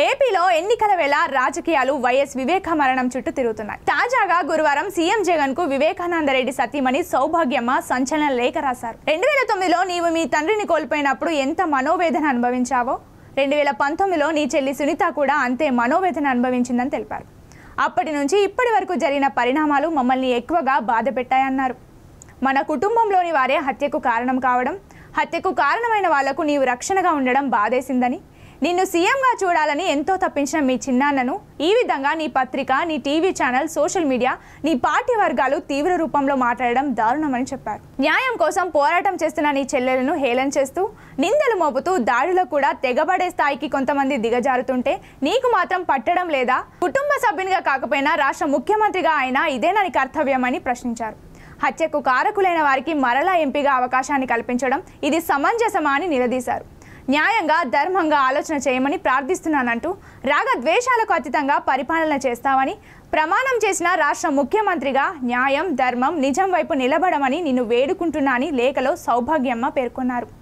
ఏపీలో ఎన్నికల వేళ రాజకీయాలు వైఎస్ వివేక మరణం చుట్టూ తిరుగుతున్నాయి. తాజాగా గురువారం సీఎం జగన్ కు వివేకానందరెడ్డి సతీమణి సౌభాగ్యమ్మ సంచలన లేఖ రాశారు. 2009లో నీవు మీ తండ్రిని కోల్పోయినప్పుడు ఎంత మనోవేదన అనుభవించావో 2019లో నీ చెల్లి సునీత కూడా అంతే మనోవేదన అనుభవించిందని తెలిపారు. అప్పటి నుంచి ఇప్పటి వరకు జరిగిన పరిణామాలు మమ్మల్ని ఎక్కువగా బాధ పెట్టాయన్నారు. మన కుటుంబంలోని వారే హత్యకు కారణం కావడం, హత్యకు కారణమైన వాళ్లకు నీవు రక్షణగా ఉండడం బాధేసిందని, నిన్ను సీఎంగా చూడాలని ఎంతో తప్పించిన మీ చిన్నాన్నను ఈ విధంగా నీ పత్రిక, నీ టీవీ ఛానల్, సోషల్ మీడియా, నీ పార్టీ వర్గాలు తీవ్ర రూపంలో మాట్లాడడం దారుణమని చెప్పారు. న్యాయం కోసం పోరాటం చేస్తున్న నీ చెల్లెలను హేళన చేస్తూ, నిందలు మోపుతూ, దాడులకు కూడా తెగబడే స్థాయికి కొంతమంది దిగజారుతుంటే నీకు మాత్రం పట్టడం లేదా? కుటుంబ సభ్యునిగా కాకపోయినా రాష్ట్ర ముఖ్యమంత్రిగా అయినా ఇదేనా నీ కర్తవ్యమని ప్రశ్నించారు. హత్యకు కారకులైన వారికి మరలా ఎంపీగా అవకాశాన్ని కల్పించడం ఇది సమంజసమా అని నిలదీశారు. న్యాయంగా, ధర్మంగా ఆలోచన చేయమని ప్రార్థిస్తున్నానంటూ రాగద్వేషాలకు అతీతంగా పరిపాలన చేస్తామని ప్రమాణం చేసిన రాష్ట్ర ముఖ్యమంత్రిగా న్యాయం, ధర్మం, నిజం వైపు నిలబడమని నిన్ను వేడుకుంటున్నా అని లేఖలో సౌభాగ్యమ్మ పేర్కొన్నారు.